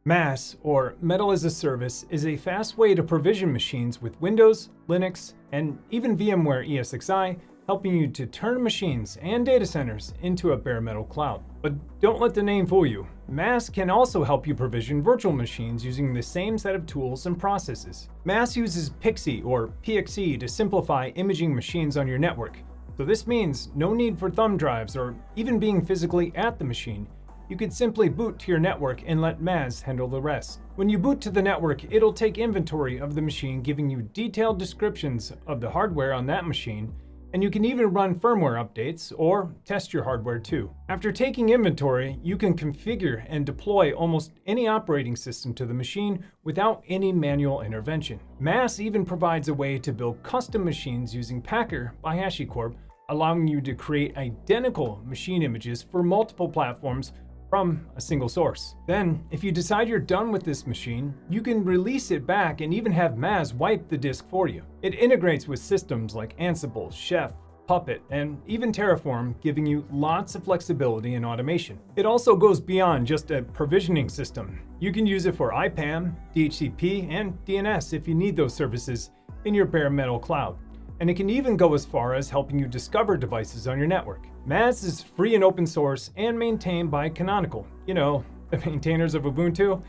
MaaS, or Metal as a Service, is a fast way to provision machines with Windows, Linux, and even VMware ESXi, helping you to turn machines and data centers into a bare metal cloud. But don't let the name fool you. MaaS can also help you provision virtual machines using the same set of tools and processes. MaaS uses PXE, or PXE, to simplify imaging machines on your network. So this means no need for thumb drives or even being physically at the machine. You could simply boot to your network and let MaaS handle the rest. When you boot to the network, it'll take inventory of the machine, giving you detailed descriptions of the hardware on that machine, and you can even run firmware updates or test your hardware too. After taking inventory, you can configure and deploy almost any operating system to the machine without any manual intervention. MaaS even provides a way to build custom machines using Packer by Hashicorp, allowing you to create identical machine images for multiple platforms from a single source. Then, if you decide you're done with this machine, you can release it back and even have MaaS wipe the disk for you. It integrates with systems like Ansible, Chef, Puppet, and even Terraform, giving you lots of flexibility and automation. It also goes beyond just a provisioning system. You can use it for IPAM, DHCP, and DNS if you need those services in your bare metal cloud. And it can even go as far as helping you discover devices on your network. MaaS is free and open source and maintained by Canonical, you know, the maintainers of Ubuntu,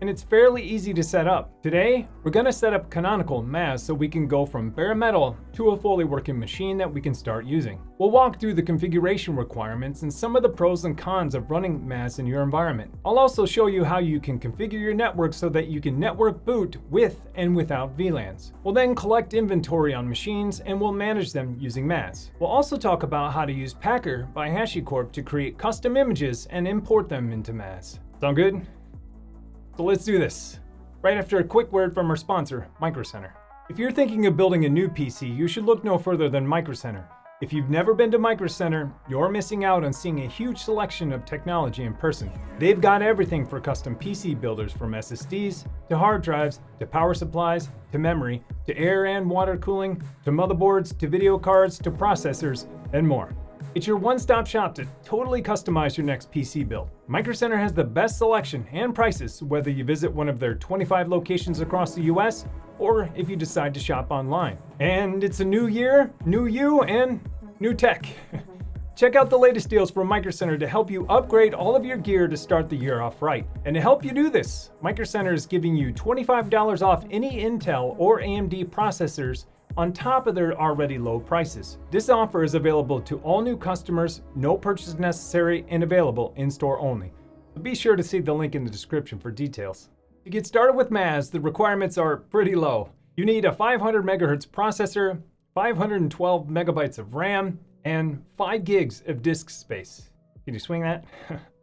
and it's fairly easy to set up. Today, we're gonna set up Canonical MaaS so we can go from bare metal to a fully working machine that we can start using. We'll walk through the configuration requirements and some of the pros and cons of running MaaS in your environment. I'll also show you how you can configure your network so that you can network boot with and without VLANs. We'll then collect inventory on machines and we'll manage them using MaaS. We'll also talk about how to use Packer by HashiCorp to create custom images and import them into MaaS. Sound good? So let's do this, right after a quick word from our sponsor, Micro Center. If you're thinking of building a new PC, you should look no further than Micro Center. If you've never been to Micro Center, you're missing out on seeing a huge selection of technology in person. They've got everything for custom PC builders, from SSDs, to hard drives, to power supplies, to memory, to air and water cooling, to motherboards, to video cards, to processors, and more. It's your one-stop shop to totally customize your next PC build. Micro Center has the best selection and prices, whether you visit one of their 25 locations across the US, or if you decide to shop online. And it's a new year, new you, and new tech. Check out the latest deals from Micro Center to help you upgrade all of your gear to start the year off right. And to help you do this, Micro Center is giving you $25 off any Intel or AMD processors on top of their already low prices. This offer is available to all new customers, no purchase necessary, and available in-store only. But be sure to see the link in the description for details. To get started with MaaS, the requirements are pretty low. You need a 500 MHz processor, 512 megabytes of RAM, and 5 gigs of disk space. Can you swing that?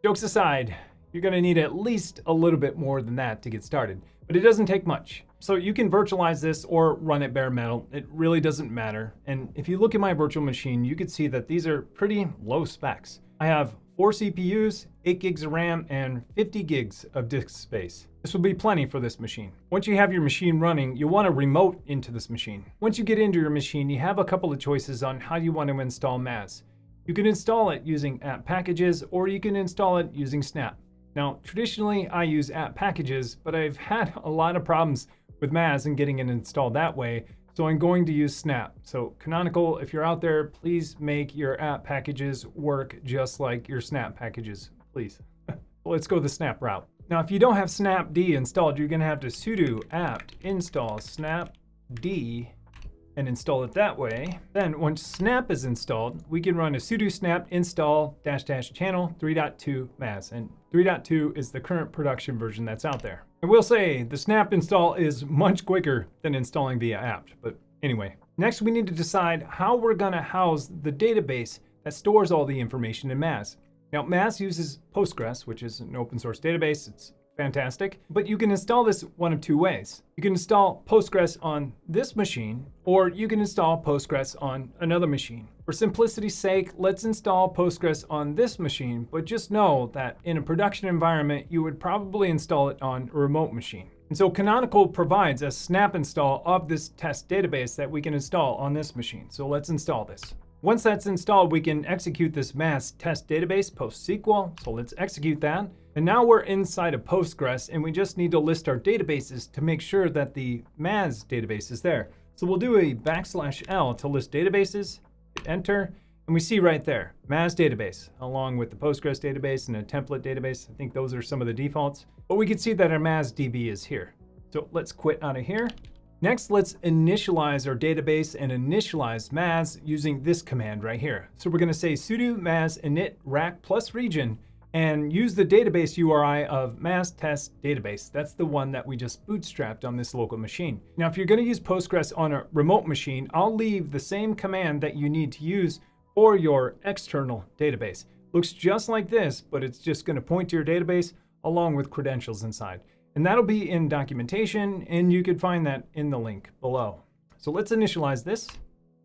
Jokes aside, you're gonna need at least a little bit more than that to get started, but it doesn't take much. So you can virtualize this or run it bare metal. It really doesn't matter. And if you look at my virtual machine, you can see that these are pretty low specs. I have 4 CPUs, 8 gigs of RAM, and 50 gigs of disk space. This will be plenty for this machine. Once you have your machine running, you'll want to remote into this machine. Once you get into your machine, you have a couple of choices on how you want to install MaaS. You can install it using app packages, or you can install it using Snap. Now, traditionally, I use app packages, but I've had a lot of problems with MaaS and getting it installed that way, so I'm going to use Snap. So Canonical, if you're out there, please make your app packages work just like your Snap packages, please. Let's go the Snap route. Now, if you don't have snapd installed, you're gonna have to sudo apt install snapd and install it that way. Then once Snap is installed, we can run a sudo snap install -- channel 3.2 MaaS, and 3.2 is the current production version that's out there. I will say the Snap install is much quicker than installing via apt, but anyway. Next, we need to decide how we're gonna house the database that stores all the information in MaaS. Now, MaaS uses Postgres, which is an open source database. It's fantastic, but you can install this one of two ways. You can install Postgres on this machine, or you can install Postgres on another machine. For simplicity's sake, let's install Postgres on this machine, but just know that in a production environment, you would probably install it on a remote machine. And so Canonical provides a snap install of this test database that we can install on this machine. So let's install this. Once that's installed, we can execute this MaaS test database PostSQL. So let's execute that. And now we're inside of Postgres, and we just need to list our databases to make sure that the MaaS database is there. So we'll do a \L to list databases, hit enter, and we see right there, MaaS database, along with the Postgres database and a template database. I think those are some of the defaults, but we can see that our MaaS DB is here. So let's quit out of here. Next, let's initialize our database and initialize MaaS using this command right here. So we're gonna say sudo MaaS init rack plus region and use the database URI of MaaS test database. That's the one that we just bootstrapped on this local machine. Now, if you're gonna use Postgres on a remote machine, I'll leave the same command that you need to use for your external database. Looks just like this, but it's just gonna point to your database along with credentials inside. And that'll be in documentation, and you could find that in the link below. So let's initialize this.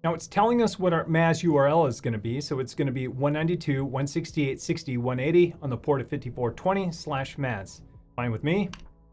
Now it's telling us what our MaaS URL is gonna be. So it's gonna be 192.168.60.180 on the port of 5420/MaaS. Fine with me.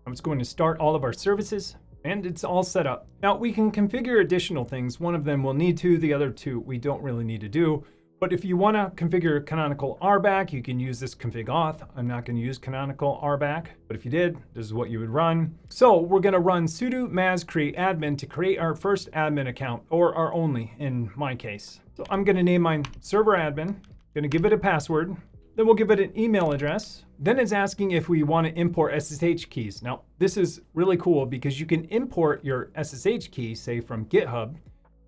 I'm just going to start all of our services, and it's all set up. Now we can configure additional things. One of them we'll need to, the other two we don't really need to do. But if you want to configure Canonical RBAC, you can use this config auth. I'm not going to use Canonical RBAC, but if you did, this is what you would run. So we're going to run sudo MaaS create admin to create our first admin account, or our only in my case. So I'm going to name mine server admin, going to give it a password, then we'll give it an email address. Then it's asking if we want to import SSH keys. Now this is really cool because you can import your SSH key, say from GitHub,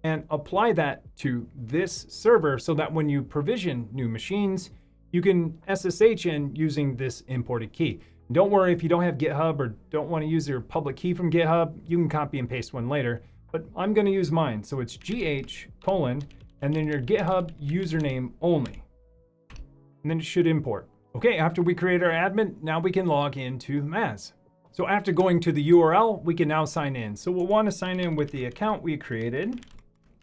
and apply that to this server so that when you provision new machines, you can SSH in using this imported key. Don't worry if you don't have GitHub or don't want to use your public key from GitHub, you can copy and paste one later, but I'm going to use mine. So it's GH:, and then your GitHub username only. And then it should import. Okay, after we create our admin, now we can log into MaaS. So after going to the URL, we can now sign in. So we'll want to sign in with the account we created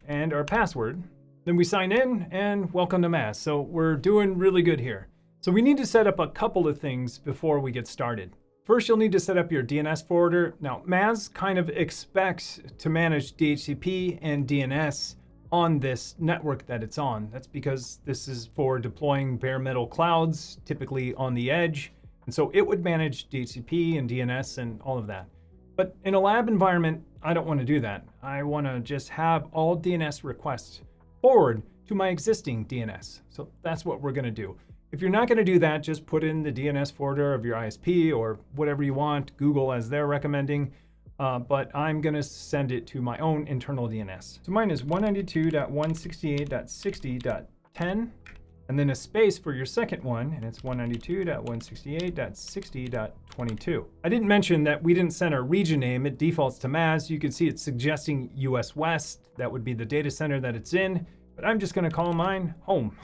and our password. Then we sign in and welcome to MaaS. So we're doing really good here. So we need to set up a couple of things before we get started. First, you'll need to set up your DNS forwarder. Now, MaaS kind of expects to manage DHCP and DNS on this network that it's on. That's because this is for deploying bare metal clouds, typically on the edge. And so it would manage DHCP and DNS and all of that. But in a lab environment, I don't want to do that. I want to just have all DNS requests forward to my existing DNS. So that's what we're going to do. If you're not going to do that, just put in the DNS forwarder of your ISP or whatever you want, Google as they're recommending. But I'm going to send it to my own internal DNS. So mine is 192.168.60.10. and then a space for your second one, and it's 192.168.60.22. I didn't mention that we didn't send our region name. It defaults to MaaS. You can see it's suggesting US West. That would be the data center that it's in, but I'm just gonna call mine home.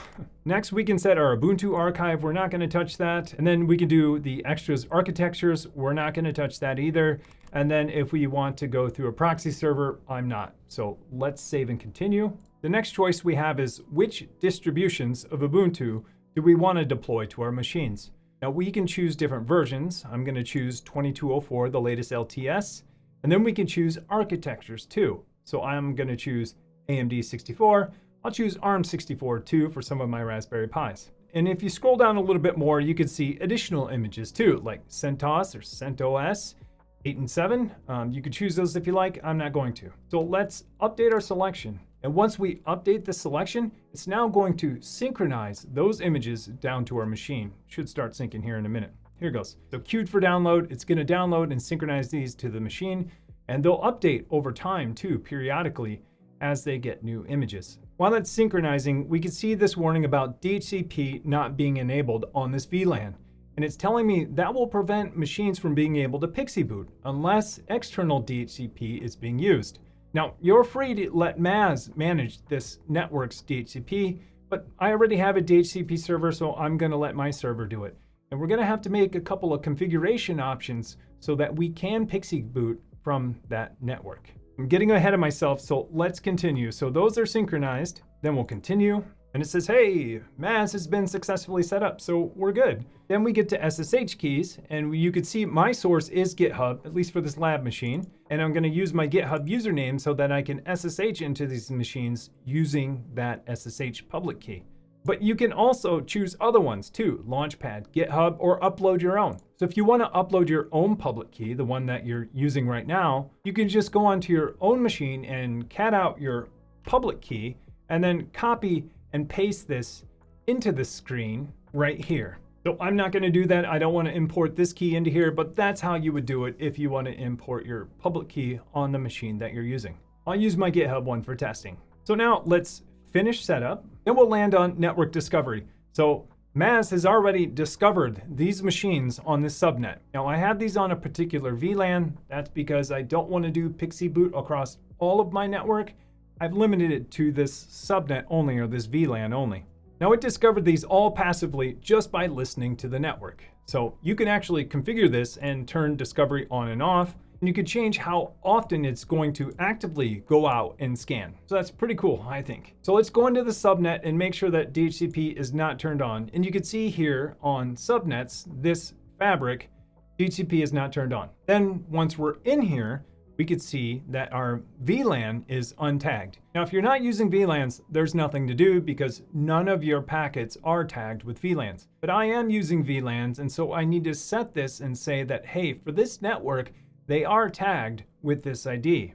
Next, we can set our Ubuntu archive. We're not gonna touch that. And then we can do the extras architectures. We're not gonna touch that either. And then if we want to go through a proxy server, I'm not. So let's save and continue. The next choice we have is which distributions of Ubuntu do we want to deploy to our machines. Now we can choose different versions. I'm going to choose 2204, the latest LTS, and then we can choose architectures too. So I'm going to choose AMD 64. I'll choose ARM 64 too for some of my Raspberry Pis. And if you scroll down a little bit more, you can see additional images too, like CentOS or CentOS 8 and 7. You could choose those if you like. I'm not going to. So let's update our selection. And once we update the selection, it's now going to synchronize those images down to our machine. Should start syncing here in a minute. Here it goes. So queued for download. It's going to download and synchronize these to the machine. And they'll update over time too, periodically, as they get new images. While that's synchronizing, we can see this warning about DHCP not being enabled on this VLAN. And it's telling me that will prevent machines from being able to PXE boot unless external DHCP is being used. Now, you're free to let MaaS manage this network's DHCP, but I already have a DHCP server, so I'm going to let my server do it. And we're going to have to make a couple of configuration options so that we can PXE boot from that network. I'm getting ahead of myself, so let's continue. So those are synchronized, then we'll continue. And it says, hey, MaaS has been successfully set up, so we're good. Then we get to SSH keys, and you can see my source is GitHub, at least for this lab machine. And I'm gonna use my GitHub username so that I can SSH into these machines using that SSH public key. But you can also choose other ones too, Launchpad, GitHub, or upload your own. So if you want to upload your own public key, the one that you're using right now, you can just go onto your own machine and cat out your public key and then copy and paste this into the screen right here. So I'm not going to do that. I don't want to import this key into here, but that's how you would do it if you want to import your public key on the machine that you're using. I'll use my GitHub one for testing. So now let's finish setup, and we'll land on network discovery. So MaaS has already discovered these machines on this subnet. Now I have these on a particular VLAN. That's because I don't want to do PXE boot across all of my network. I've limited it to this subnet only, or this VLAN only. Now it discovered these all passively just by listening to the network. So you can actually configure this and turn discovery on and off, and you can change how often it's going to actively go out and scan. So that's pretty cool, I think. So let's go into the subnet and make sure that DHCP is not turned on. And you can see here on subnets, this fabric, DHCP is not turned on. Then once we're in here, we could see that our VLAN is untagged. Now, if you're not using VLANs, there's nothing to do because none of your packets are tagged with VLANs. But I am using VLANs, and so I need to set this and say that, hey, for this network, they are tagged with this ID.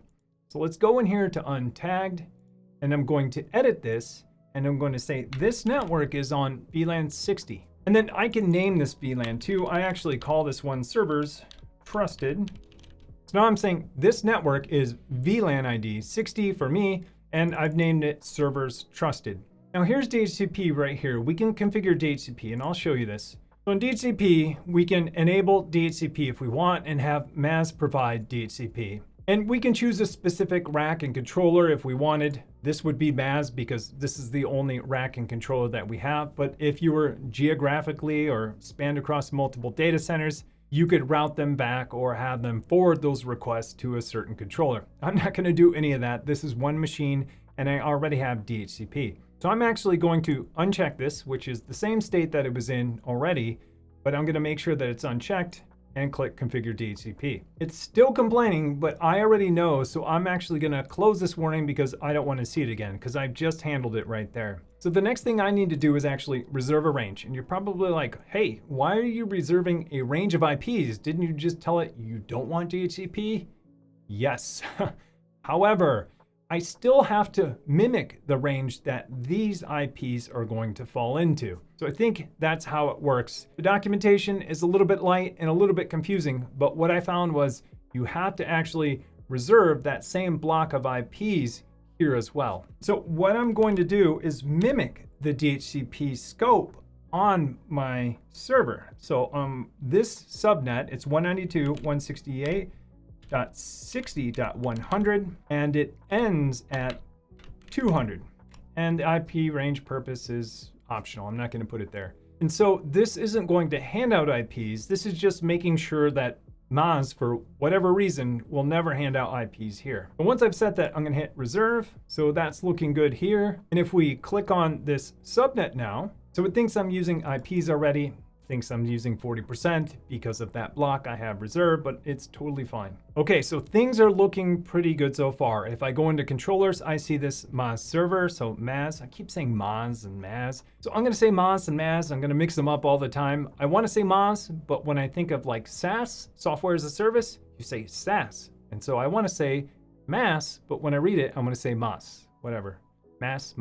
So let's go in here to untagged, and I'm going to edit this, and I'm going to say this network is on VLAN 60. And then I can name this VLAN too. I actually call this one servers trusted. So now I'm saying this network is VLAN ID 60 for me, and I've named it servers trusted. Now here's DHCP right here. We can configure DHCP, and I'll show you this. So in DHCP, we can enable DHCP if we want and have MaaS provide DHCP. And we can choose a specific rack and controller if we wanted. This would be MaaS because this is the only rack and controller that we have. But if you were geographically or spanned across multiple data centers, you could route them back or have them forward those requests to a certain controller. I'm not going to do any of that. This is one machine, and I already have DHCP. So I'm actually going to uncheck this, which is the same state that it was in already, but I'm going to make sure that it's unchecked and click Configure DHCP. It's still complaining, but I already know, so I'm actually going to close this warning because I don't want to see it again because I've just handled it right there. So the next thing I need to do is actually reserve a range. And you're probably like, hey, why are you reserving a range of IPs? Didn't you just tell it you don't want DHCP? Yes. However, I still have to mimic the range that these IPs are going to fall into. So I think that's how it works. The documentation is a little bit light and a little bit confusing, but what I found was you have to actually reserve that same block of IPs here as well. So what I'm going to do is mimic the DHCP scope on my server. So this subnet, it's 192.168.60.100, and it ends at 200. And the IP range purpose is optional. I'm not going to put it there. And so this isn't going to hand out IPs. This is just making sure that MaaS, for whatever reason, will never hand out IPs here. But once I've set that, I'm going to hit reserve. So that's looking good here. And if we click on this subnet now, so it thinks I'm using IPs already, thinks I'm using 40% because of that block I have reserved, but it's totally fine. Okay, so things are looking pretty good so far. If I go into controllers, I see this MaaS server, so MaaS. I keep saying MaaS and MaaS. So I'm gonna say MaaS and MaaS. I'm gonna mix them up all the time. I wanna say MaaS, but when I think of like SaaS, software as a service, you say SaaS. And so I wanna say MaaS, but when I read it, I'm gonna say MaaS, whatever. MaaS,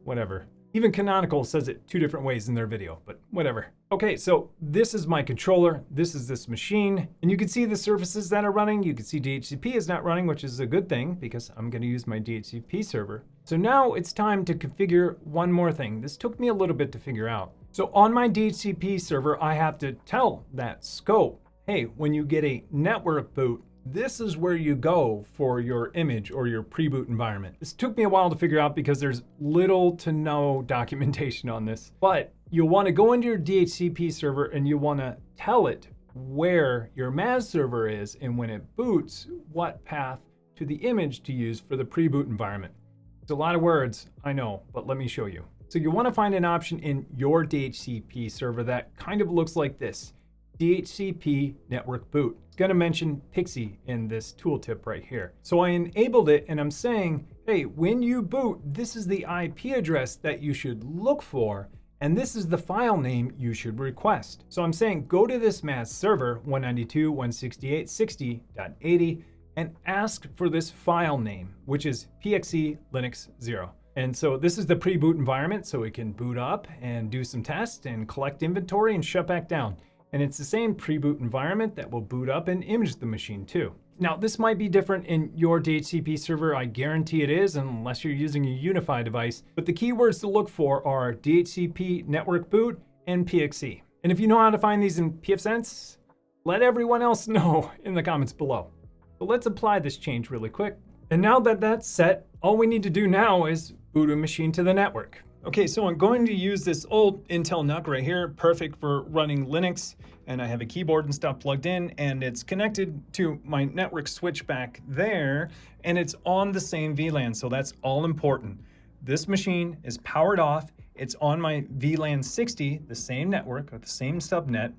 whatever. Even Canonical says it two different ways in their video, but whatever. Okay, so this is my controller. This is this machine. And you can see the services that are running. You can see DHCP is not running, which is a good thing because I'm going to use my DHCP server. So now it's time to configure one more thing. This took me a little bit to figure out. So on my DHCP server, I have to tell that scope, hey, when you get a network boot, this is where you go for your image or your pre-boot environment. This took me a while to figure out because there's little to no documentation on this, but you'll want to go into your DHCP server and you want to tell it where your MaaS server is and when it boots, what path to the image to use for the pre-boot environment. It's a lot of words, I know, but let me show you. So you want to find an option in your DHCP server that kind of looks like this. DHCP Network Boot. It's going to mention PXE in this tooltip right here. So I enabled it and I'm saying, hey, when you boot, this is the IP address that you should look for, and this is the file name you should request. So I'm saying go to this MaaS server 192.168.60.80 and ask for this file name, which is PXE Linux 0. And so this is the pre-boot environment, so it can boot up and do some tests and collect inventory and shut back down. And it's the same pre-boot environment that will boot up and image the machine too. Now, this might be different in your DHCP server. I guarantee it is, unless you're using a UniFi device. But the keywords to look for are DHCP Network Boot and PXE. And if you know how to find these in pfSense, let everyone else know in the comments below. So let's apply this change really quick. And now that that's set, all we need to do now is boot a machine to the network. Okay, so I'm going to use this old Intel NUC right here, perfect for running Linux. And I have a keyboard and stuff plugged in, and it's connected to my network switch back there, and it's on the same VLAN, so that's all important. This machine is powered off. It's on my VLAN 60, the same network with the same subnet.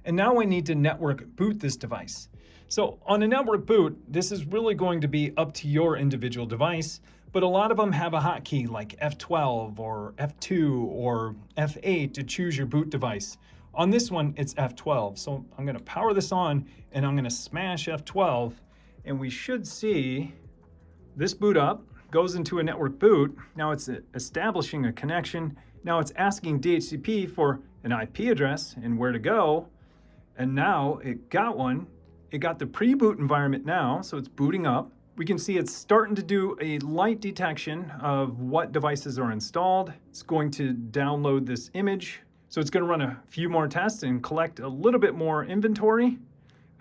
And now I need to network boot this device. So on a network boot, this is really going to be up to your individual device, but a lot of them have a hotkey like F12 or F2 or F8 to choose your boot device. On this one, it's F12. So I'm gonna power this on and I'm gonna smash F12, and we should see this boot up, goes into a network boot. Now it's establishing a connection. Now it's asking DHCP for an IP address and where to go. And now it got one. It got the pre-boot environment now, so it's booting up. We can see it's starting to do a light detection of what devices are installed. It's going to download this image. So it's going to run a few more tests and collect a little bit more inventory.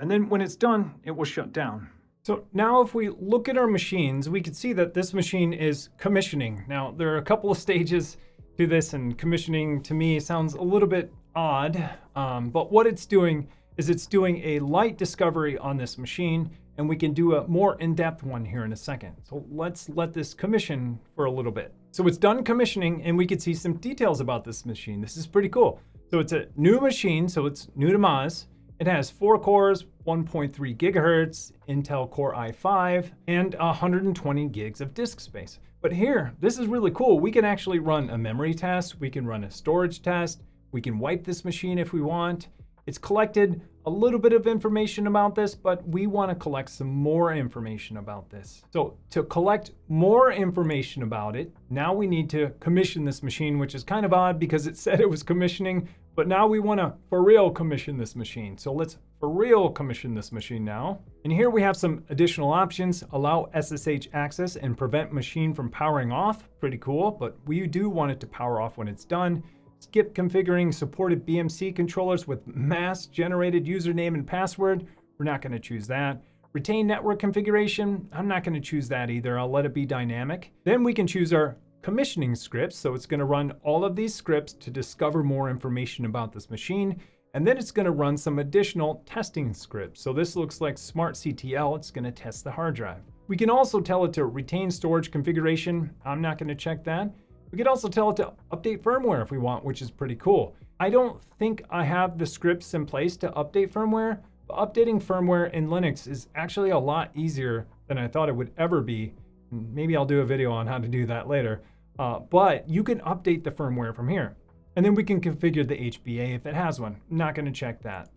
And then when it's done, it will shut down. So now if we look at our machines, we can see that this machine is commissioning. Now there are a couple of stages to this, and commissioning to me sounds a little bit odd. But what it's doing is it's doing a light discovery on this machine, and we can do a more in-depth one here in a second. So let's let this commission for a little bit. So it's done commissioning, and we can see some details about this machine. This is pretty cool. So it's a new machine, so it's new to MaaS. It has 4 cores, 1.3 gigahertz, Intel Core i5, and 120 gigs of disk space. But here, this is really cool. We can actually run a memory test. We can run a storage test. We can wipe this machine if we want. It's collected a little bit of information about this, but we want to collect some more information about this. So to collect more information about it, now we need to commission this machine, which is kind of odd because it said it was commissioning, but now we want to for real commission this machine. So let's for real commission this machine now. And here we have some additional options: allow SSH access and prevent machine from powering off. Pretty cool, but we do want it to power off when it's done. Skip configuring supported BMC controllers with MaaS generated username and password. We're not going to choose that. Retain network configuration. I'm not going to choose that either. I'll let it be dynamic. Then we can choose our commissioning scripts. So it's going to run all of these scripts to discover more information about this machine. And then it's going to run some additional testing scripts. So this looks like smartctl. It's going to test the hard drive. We can also tell it to retain storage configuration. I'm not going to check that. We could also tell it to update firmware if we want, which is pretty cool. I don't think I have the scripts in place to update firmware, but updating firmware in Linux is actually a lot easier than I thought it would ever be. Maybe I'll do a video on how to do that later. But you can update the firmware from here. And then we can configure the HBA if it has one. I'm not going to check that.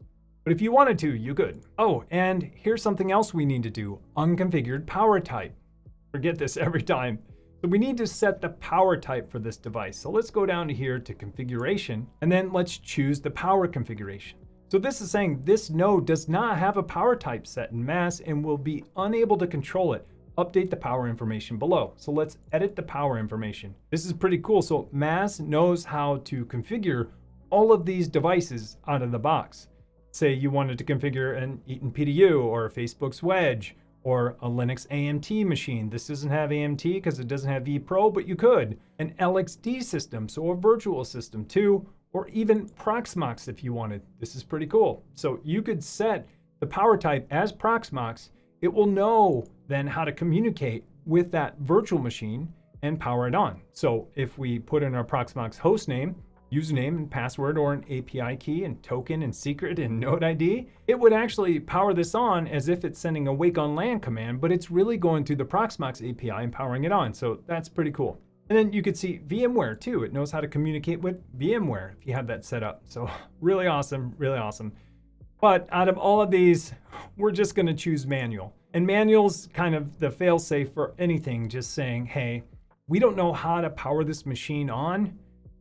But if you wanted to, you could. Oh, and here's something else we need to do: unconfigured power type. Forget this every time. So we need to set the power type for this device. So let's go down to here to configuration, and then let's choose the power configuration. So this is saying this node does not have a power type set in MaaS and will be unable to control it. Update the power information below. So let's edit the power information. This is pretty cool. So MaaS knows how to configure all of these devices out of the box. Say you wanted to configure an Eaton PDU or Facebook's Wedge, or a Linux AMT machine. This doesn't have AMT because it doesn't have vPro, but you could. An LXD system, so a virtual system too, or even Proxmox if you wanted. This is pretty cool. So you could set the power type as Proxmox. It will know then how to communicate with that virtual machine and power it on. So if we put in our Proxmox host name, username and password or an API key and token and secret and node ID, it would actually power this on as if it's sending a wake on LAN command, but it's really going through the Proxmox API and powering it on. So that's pretty cool. And then you could see VMware too. It knows how to communicate with VMware if you have that set up. So really awesome, really awesome. But out of all of these, we're just gonna choose manual. And manual's kind of the fail-safe for anything, just saying, hey, we don't know how to power this machine on.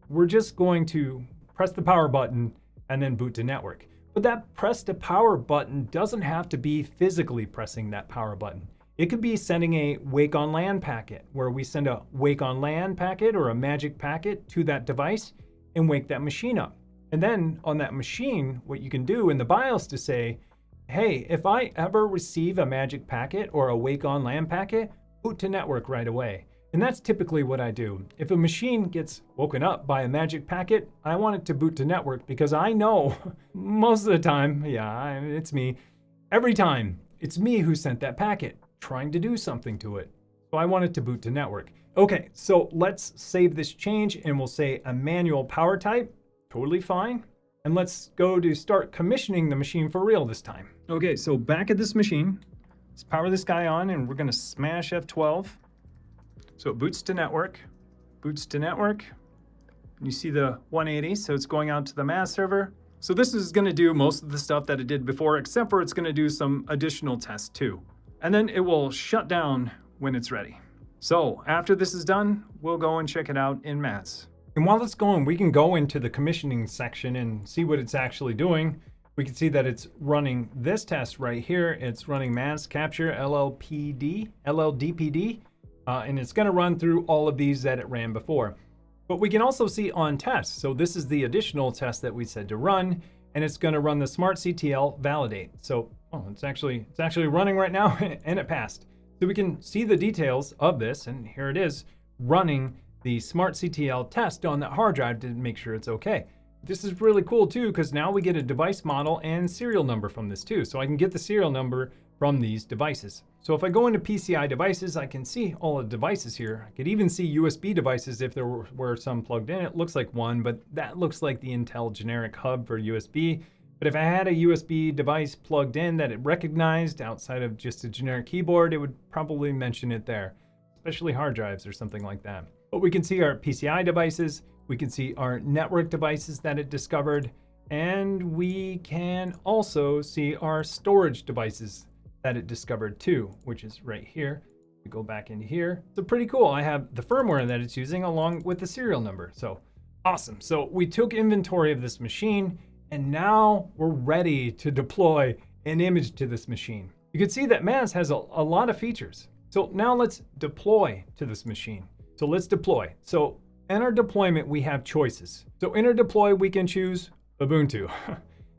We're just going to press the power button and then boot to network. But that press to power button doesn't have to be physically pressing that power button. It could be sending a wake on LAN packet, where we send a wake on LAN packet or a magic packet to that device and wake that machine up. And then on that machine, what you can do in the BIOS to say, hey, if I ever receive a magic packet or a wake on LAN packet, boot to network right away. And that's typically what I do. If a machine gets woken up by a magic packet, I want it to boot to network because I know most of the time, yeah, it's me. Every time, it's me who sent that packet, trying to do something to it. So I want it to boot to network. Okay, so let's save this change and we'll say a manual power type, totally fine. And let's go to start commissioning the machine for real this time. Okay, so back at this machine, let's power this guy on and we're gonna smash F12. So it boots to network, You see the 180, so it's going out to the MaaS server. So this is gonna do most of the stuff that it did before, except for it's gonna do some additional tests too. And then it will shut down when it's ready. So after this is done, we'll go and check it out in MaaS. And while it's going, we can go into the commissioning section and see what it's actually doing. We can see that it's running this test right here. It's running MaaS capture LLDPD, and it's gonna run through all of these that it ran before. But we can also see on test. So this is the additional test that we said to run, and it's gonna run the smartctl validate. So it's actually running right now and it passed. So we can see the details of this, and here it is running the smartctl test on that hard drive to make sure it's okay. This is really cool too, because now we get a device model and serial number from this too. So I can get the serial number from these devices. So if I go into PCI devices, I can see all the devices here. I could even see USB devices if there were some plugged in. It looks like one, but that looks like the Intel generic hub for USB. But if I had a USB device plugged in that it recognized outside of just a generic keyboard, it would probably mention it there, especially hard drives or something like that. But we can see our PCI devices, we can see our network devices that it discovered, and we can also see our storage devices that it discovered too, which is right here. We go back into here. So pretty cool. I have the firmware that it's using along with the serial number. So awesome. So we took inventory of this machine, and now we're ready to deploy an image to this machine. You can see that MaaS has a lot of features. So now let's deploy to this machine. So let's deploy. So in our deployment, we have choices. So in our deploy, we can choose Ubuntu.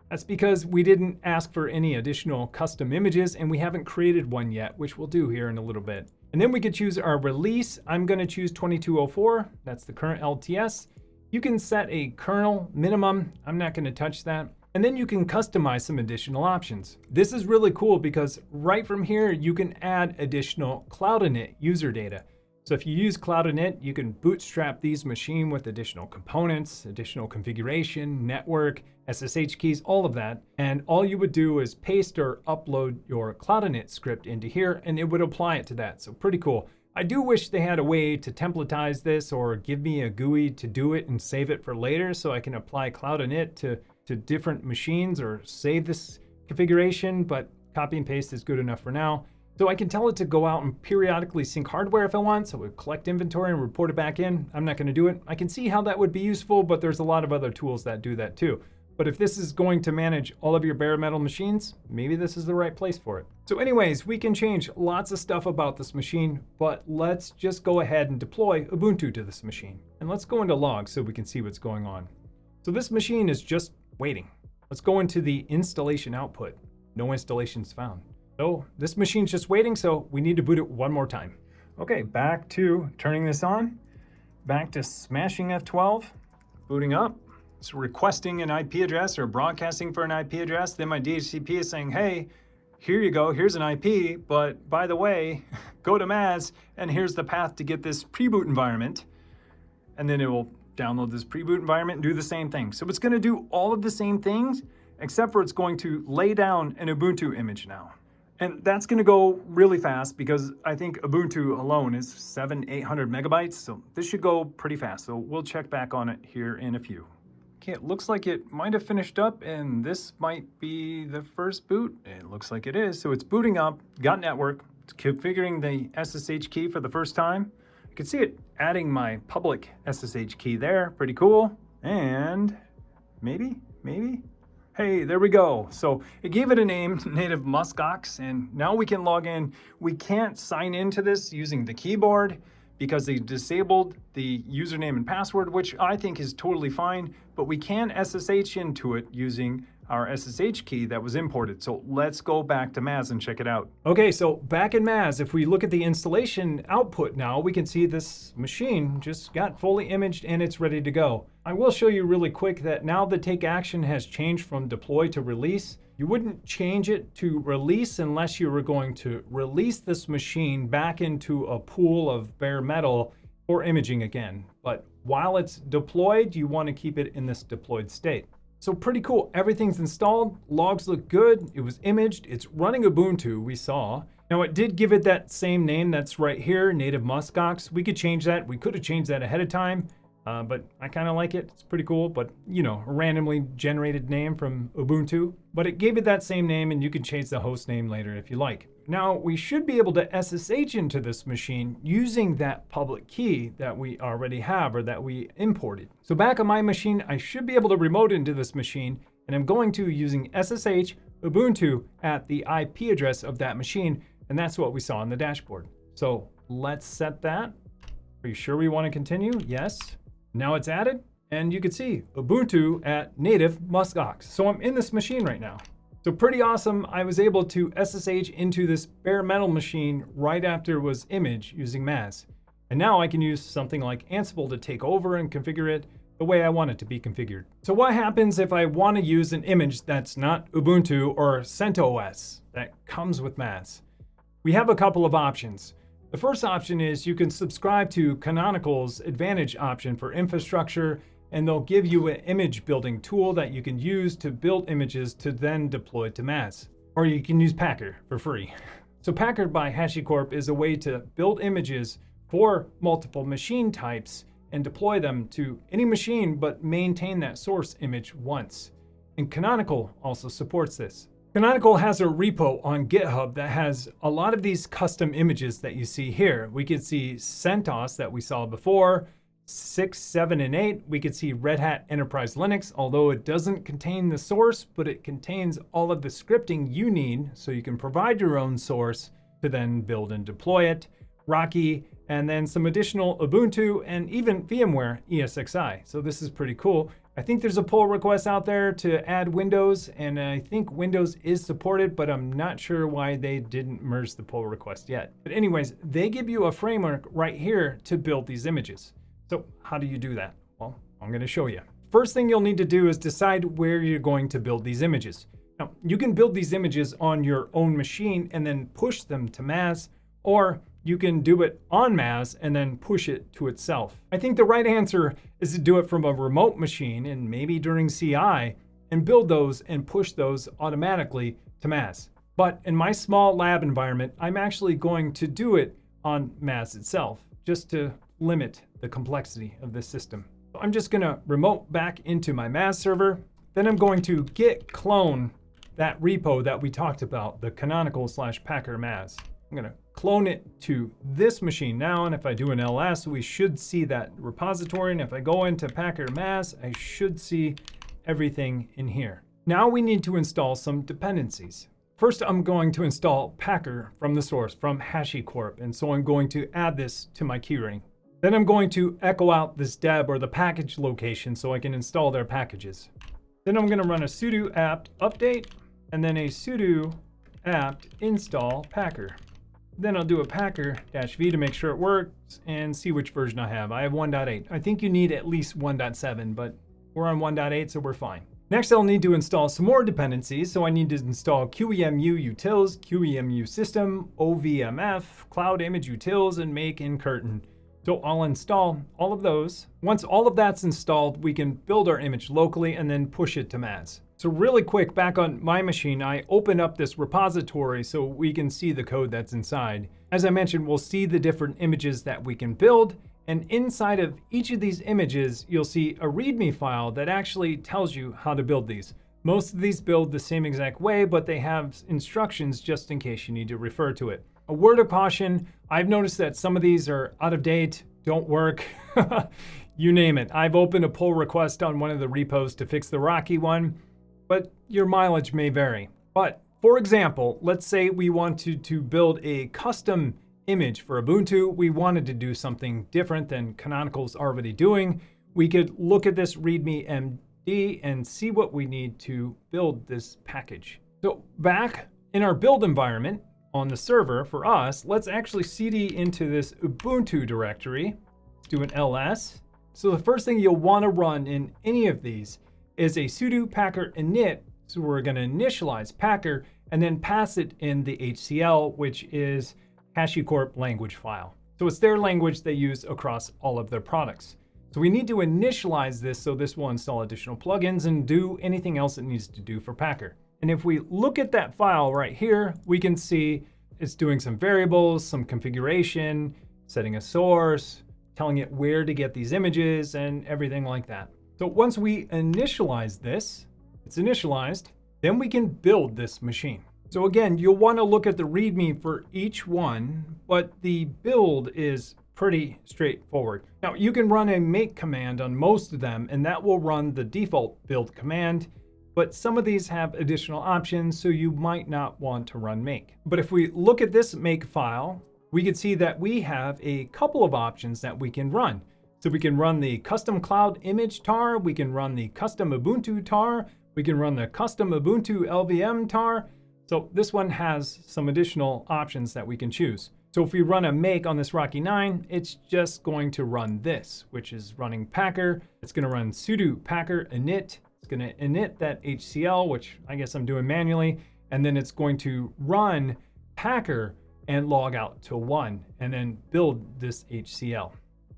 That's because we didn't ask for any additional custom images and we haven't created one yet, which we'll do here in a little bit. And then we could choose our release. I'm gonna choose 2204. That's the current LTS. You can set a kernel minimum. I'm not gonna touch that. And then you can customize some additional options. This is really cool because right from here, you can add additional Cloud Init user data. So if you use Cloud Init, you can bootstrap these machines with additional components, additional configuration, network, SSH keys, all of that. And all you would do is paste or upload your Cloud Init script into here and it would apply it to that. So pretty cool. I do wish they had a way to templatize this or give me a GUI to do it and save it for later so I can apply Cloud Init to different machines or save this configuration, but copy and paste is good enough for now. So I can tell it to go out and periodically sync hardware if I want, so it would collect inventory and report it back in. I'm not gonna do it. I can see how that would be useful, but there's a lot of other tools that do that too. But if this is going to manage all of your bare metal machines, maybe this is the right place for it. So anyways, we can change lots of stuff about this machine, but let's just go ahead and deploy Ubuntu to this machine. And let's go into logs so we can see what's going on. So this machine is just waiting. Let's go into the installation output. No installations found. So this machine's just waiting, so we need to boot it one more time. Okay, back to turning this on, back to smashing F12, booting up. So requesting an IP address or broadcasting for an IP address. Then my DHCP is saying, hey, here you go, here's an IP, but by the way, go to MaaS and here's the path to get this pre-boot environment. And then it will download this pre-boot environment and do the same thing. So it's gonna do all of the same things, except for it's going to lay down an Ubuntu image now. And that's gonna go really fast because I think Ubuntu alone is 700-800 megabytes. So this should go pretty fast. So we'll check back on it here in a few. Okay, it looks like it might have finished up and this might be the first boot. It looks like it is. So it's booting up, got network, it's configuring the SSH key for the first time. You can see it adding my public SSH key there, pretty cool. And maybe, hey, there we go. So it gave it a name, native muskox, and now we can log in. We can't sign into this using the keyboard because they disabled the username and password, which I think is totally fine, but we can SSH into it using our SSH key that was imported. So let's go back to MaaS and check it out. Okay, so back in MaaS, if we look at the installation output now, we can see this machine just got fully imaged and it's ready to go. I will show you really quick that now the take action has changed from deploy to release. You wouldn't change it to release unless you were going to release this machine back into a pool of bare metal or imaging again. But while it's deployed, you want to keep it in this deployed state. So pretty cool. Everything's installed. Logs look good. It was imaged. It's running Ubuntu, we saw. Now it did give it that same name that's right here, native muskox. We could change that. We could have changed that ahead of time, but I kind of like it. It's pretty cool, but you know, a randomly generated name from Ubuntu. But it gave it that same name and you can change the host name later if you like. Now we should be able to SSH into this machine using that public key that we already have or that we imported. So back on my machine, I should be able to remote into this machine, and I'm going to using SSH Ubuntu at the IP address of that machine, and that's what we saw on the dashboard. So let's set that. Are you sure we want to continue? Yes. Now it's added, and you can see Ubuntu at native muskox. So I'm in this machine right now. So pretty awesome. I was able to SSH into this bare metal machine right after it was imaged using MaaS. And now I can use something like Ansible to take over and configure it the way I want it to be configured. So what happens if I want to use an image that's not Ubuntu or CentOS that comes with MaaS? We have a couple of options. The first option is you can subscribe to Canonical's Advantage option for infrastructure, and they'll give you an image building tool that you can use to build images to then deploy to MaaS. Or you can use Packer for free. So Packer by Hashicorp is a way to build images for multiple machine types and deploy them to any machine, but maintain that source image once. And Canonical also supports this. Canonical has a repo on GitHub that has a lot of these custom images that you see here. We could see CentOS that we saw before, 6, 7, and 8. We could see Red Hat Enterprise Linux, although it doesn't contain the source, but it contains all of the scripting you need so you can provide your own source to then build and deploy it. Rocky, and then some additional Ubuntu and even VMware ESXi. So this is pretty cool. I think there's a pull request out there to add Windows, and I think Windows is supported, but I'm not sure why they didn't merge the pull request yet. But anyways, they give you a framework right here to build these images. So how do you do that? Well, I'm going to show you. First thing you'll need to do is decide where you're going to build these images. Now, you can build these images on your own machine and then push them to MaaS, or you can do it on MaaS and then push it to itself. I think the right answer is to do it from a remote machine and maybe during CI and build those and push those automatically to MaaS. But in my small lab environment, I'm actually going to do it on MaaS itself, just to limit the complexity of this system. So I'm just gonna remote back into my MaaS server. Then I'm going to git clone that repo that we talked about, the Canonical/Packer MaaS. I'm gonna clone it to this machine now, and if I do an ls, we should see that repository, and if I go into Packer MaaS, I should see everything in here. Now we need to install some dependencies. First, I'm going to install Packer from the source, from Hashicorp, and so I'm going to add this to my keyring. Then I'm going to echo out this deb or the package location so I can install their packages. Then I'm going to run a sudo apt update and then a sudo apt install Packer. Then I'll do a packer-v to make sure it works and see which version I have. I have 1.8. I think you need at least 1.7, but we're on 1.8, so we're fine. Next, I'll need to install some more dependencies. So I need to install QEMU utils, QEMU system, OVMF, cloud image utils, and make and curtain. So I'll install all of those. Once all of that's installed, we can build our image locally and then push it to MaaS. So really quick, back on my machine, I open up this repository so we can see the code that's inside. As I mentioned, we'll see the different images that we can build. And inside of each of these images, you'll see a README file that actually tells you how to build these. Most of these build the same exact way, but they have instructions just in case you need to refer to it. A word of caution, I've noticed that some of these are out of date, don't work, you name it. I've opened a pull request on one of the repos to fix the Rocky one, but your mileage may vary. But for example, let's say we wanted to build a custom image for Ubuntu. We wanted to do something different than Canonical's already doing. We could look at this README MD and see what we need to build this package. So back in our build environment, on the server for us, let's actually cd into this Ubuntu directory. Let's do an ls. So the first thing you'll want to run in any of these is a sudo packer init. So we're going to initialize packer and then pass it in the HCL, which is Hashicorp language file. So it's their language they use across all of their products. So we need to initialize this so this will install additional plugins and do anything else it needs to do for packer. And if we look at that file right here, we can see it's doing some variables, some configuration, setting a source, telling it where to get these images and everything like that. So once we initialize this, it's initialized, then we can build this machine. So again, you'll want to look at the README for each one, but the build is pretty straightforward. Now you can run a make command on most of them, and that will run the default build command. But some of these have additional options, so you might not want to run make. But if we look at this make file, we can see that we have a couple of options that we can run. So we can run the custom cloud image tar, we can run the custom Ubuntu tar, we can run the custom Ubuntu LVM tar. So this one has some additional options that we can choose. So if we run a make on this Rocky 9, it's just going to run this, which is running packer. It's going to run sudo packer init. It's going to init that HCL, which I guess I'm doing manually, and then it's going to run packer and log out to 1 and then build this HCL.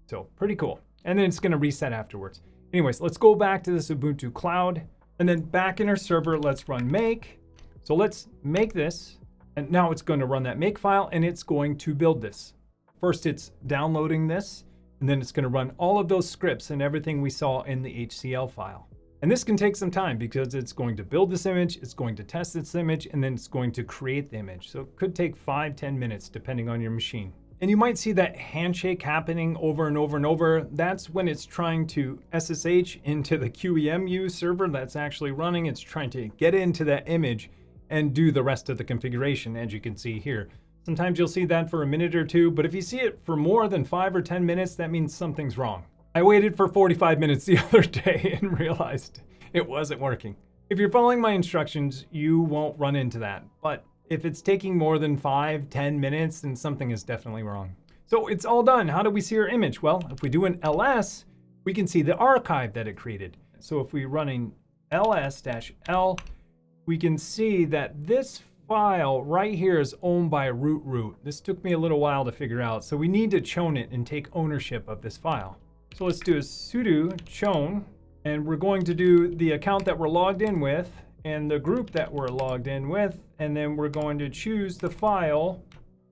So pretty cool. And then it's going to reset afterwards. Anyways, let's go back to this Ubuntu cloud, and then back in our server, let's run make. So let's make this, and now it's going to run that make file and it's going to build this. First, it's downloading this, and then it's going to run all of those scripts and everything we saw in the HCL file. And this can take some time because it's going to build this image, it's going to test this image, and then it's going to create the image. So it could take 5-10 minutes depending on your machine. And you might see that handshake happening over and over and over. That's when it's trying to SSH into the QEMU server that's actually running. It's trying to get into that image and do the rest of the configuration, as you can see here. Sometimes you'll see that for a minute or two, but if you see it for more than 5 or 10 minutes, that means something's wrong. I waited for 45 minutes the other day and realized it wasn't working. If you're following my instructions, you won't run into that. But if it's taking more than 5-10 minutes, then something is definitely wrong. So it's all done. How do we see our image? Well, if we do an ls, we can see the archive that it created. So if we run an ls-l, we can see that this file right here is owned by root. This took me a little while to figure out. So we need to chown it and take ownership of this file. So let's do a sudo chown, and we're going to do the account that we're logged in with and the group that we're logged in with, and then we're going to choose the file,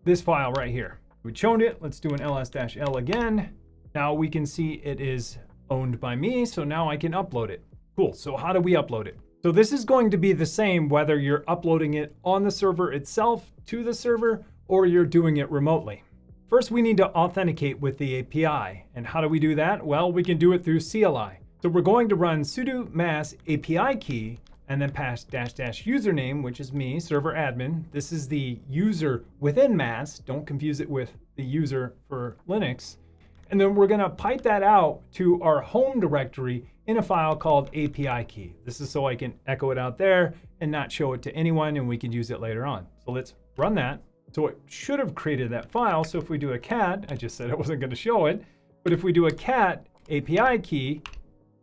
this file right here. We chowned it. Let's do an ls-l again. Now we can see it is owned by me, so now I can upload it. Cool. So how do we upload it? So this is going to be the same whether you're uploading it on the server itself to the server or you're doing it remotely. First, we need to authenticate with the API. And how do we do that? Well, we can do it through CLI. So we're going to run sudo MaaS API key and then pass -- username, which is me, server admin. This is the user within MaaS. Don't confuse it with the user for Linux. And then we're going to pipe that out to our home directory in a file called API key. This is so I can echo it out there and not show it to anyone, and we can use it later on. So let's run that. So it should have created that file. So if we do a cat, I just said I wasn't going to show it, but if we do a cat API key,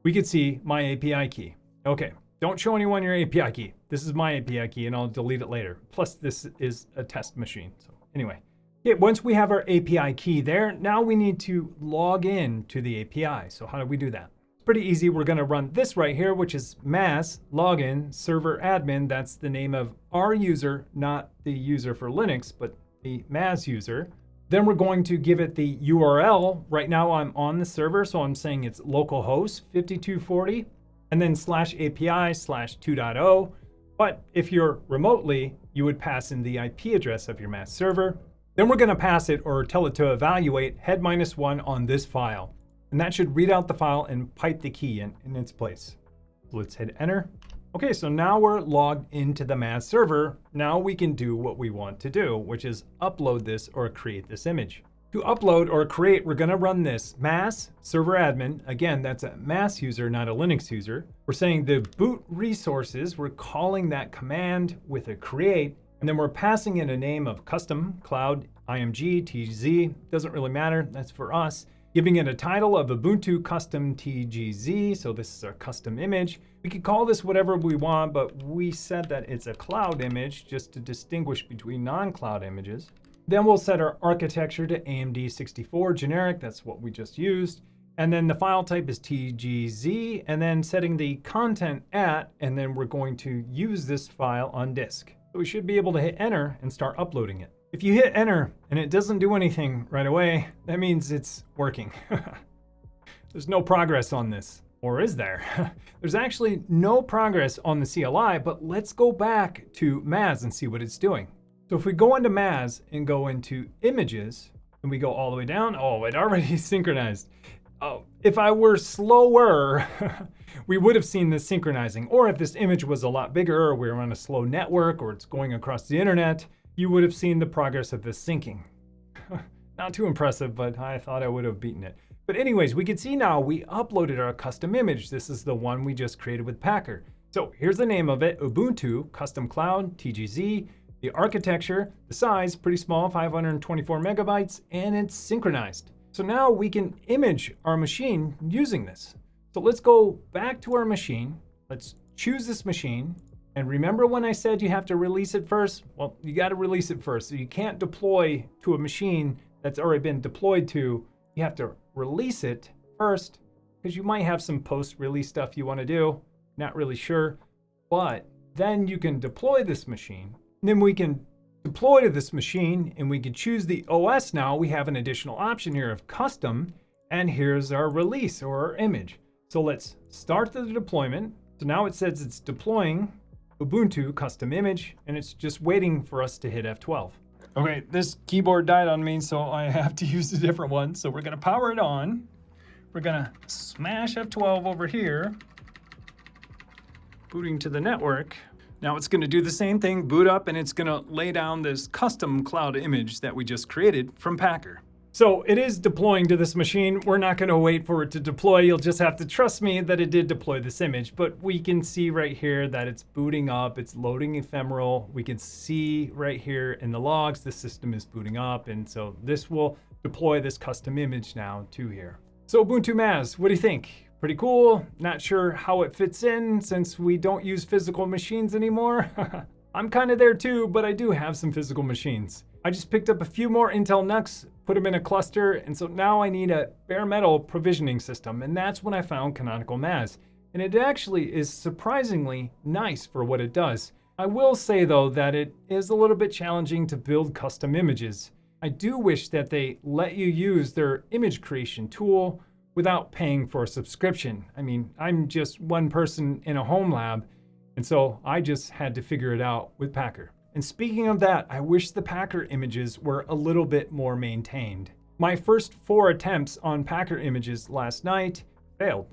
we could see my API key. Okay, don't show anyone your API key. This is my API key and I'll delete it later. Plus this is a test machine. So anyway, Okay, once we have our API key there, now we need to log in to the API. So how do we do that? It's pretty easy. We're going to run this right here, which is MaaS login server admin. That's the name of our user, not the user for Linux, but the MaaS user. Then we're going to give it the URL. Right now I'm on the server, so I'm saying it's localhost 5240 and then /API/2.0. But if you're remotely, you would pass in the IP address of your MaaS server. Then we're going to pass it or tell it to evaluate head -1 on this file. And that should read out the file and pipe the key in its place. Let's hit enter. Okay, so now we're logged into the MaaS server. Now we can do what we want to do, which is upload this or create this image. To upload or create, we're going to run this MaaS server admin. Again, that's a MaaS user, not a Linux user. We're saying the boot resources. We're calling that command with a create. And then we're passing in a name of custom cloud img tgz. Doesn't really matter. That's for us. Giving it a title of Ubuntu custom tgz. So this is our custom image. We could call this whatever we want, but we said that it's a cloud image just to distinguish between non-cloud images. Then we'll set our architecture to AMD 64 generic. That's what we just used. And then the file type is tgz, and then setting the content at, and then we're going to use this file on disk. So we should be able to hit enter and start uploading it. If you hit enter and it doesn't do anything right away, that means it's working. There's no progress on this, or is there? There's actually no progress on the CLI, but let's go back to MaaS and see what it's doing. So if we go into MaaS and go into images and we go all the way down, oh, it already synchronized. Oh, if I were slower, we would have seen this synchronizing. Or if this image was a lot bigger, or we were on a slow network, or it's going across the internet, you would have seen the progress of this syncing. Not too impressive, but I thought I would have beaten it. But anyways, we can see now we uploaded our custom image. This is the one we just created with Packer. So here's the name of it, Ubuntu Custom Cloud TGZ. The architecture, the size, pretty small, 524 megabytes, and it's synchronized. So now we can image our machine using this. So let's go back to our machine. Let's choose this machine. And remember when I said you have to release it first? Well, you got to release it first. So you can't deploy to a machine that's already been deployed to. You have to release it first because you might have some post-release stuff you want to do. Not really sure. But then you can deploy this machine. And then we can deploy to this machine and we can choose the OS now. We have an additional option here of custom, and here's our release or our image. So let's start the deployment. So now it says it's deploying Ubuntu custom image, and it's just waiting for us to hit F12. Okay, this keyboard died on me, so I have to use a different one. So we're gonna power it on. We're gonna smash F12 over here, booting to the network. Now it's gonna do the same thing, boot up, and it's gonna lay down this custom cloud image that we just created from Packer. So it is deploying to this machine. We're not gonna wait for it to deploy. You'll just have to trust me that it did deploy this image, but we can see right here that it's booting up, it's loading ephemeral. We can see right here in the logs, the system is booting up, and so this will deploy this custom image now to here. So Ubuntu MaaS, what do you think? Pretty cool. Not sure how it fits in since we don't use physical machines anymore. I'm kind of there too, but I do have some physical machines. I just picked up a few more Intel NUCs, put them in a cluster, and so now I need a bare metal provisioning system, and that's when I found Canonical MaaS. And it actually is surprisingly nice for what it does. I will say though that it is a little bit challenging to build custom images. I do wish that they let you use their image creation tool without paying for a subscription. I mean, I'm just one person in a home lab, and so I just had to figure it out with Packer. And speaking of that, I wish the Packer images were a little bit more maintained. My first 4 attempts on Packer images last night failed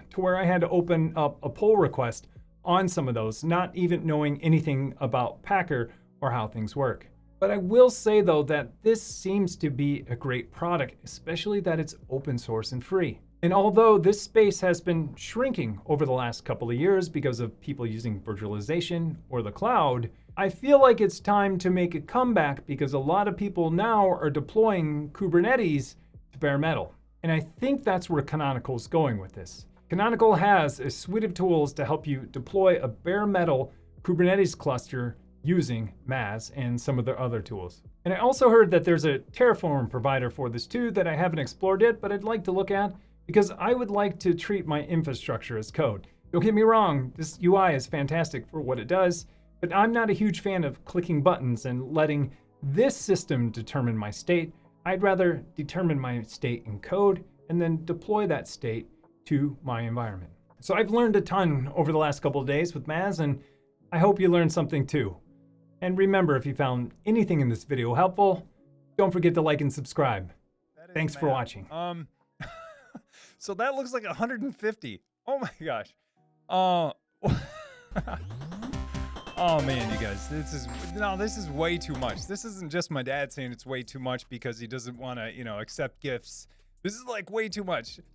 to where I had to open up a pull request on some of those, not even knowing anything about Packer or how things work. But I will say though that this seems to be a great product, especially that it's open source and free. And although this space has been shrinking over the last couple of years because of people using virtualization or the cloud, I feel like it's time to make a comeback because a lot of people now are deploying Kubernetes to bare metal. And I think that's where Canonical is going with this. Canonical has a suite of tools to help you deploy a bare metal Kubernetes cluster using MaaS and some of the other tools. And I also heard that there's a Terraform provider for this too that I haven't explored yet, but I'd like to look at because I would like to treat my infrastructure as code. Don't get me wrong, this UI is fantastic for what it does, but I'm not a huge fan of clicking buttons and letting this system determine my state. I'd rather determine my state in code and then deploy that state to my environment. So I've learned a ton over the last couple of days with MaaS, and I hope you learned something too. And remember, if you found anything in this video helpful, don't forget to like and subscribe. Thanks for watching. So that looks like 150. Oh my gosh. Oh man, you guys, this is way too much. This isn't just my dad saying it's way too much because he doesn't want to, accept gifts. This is like way too much.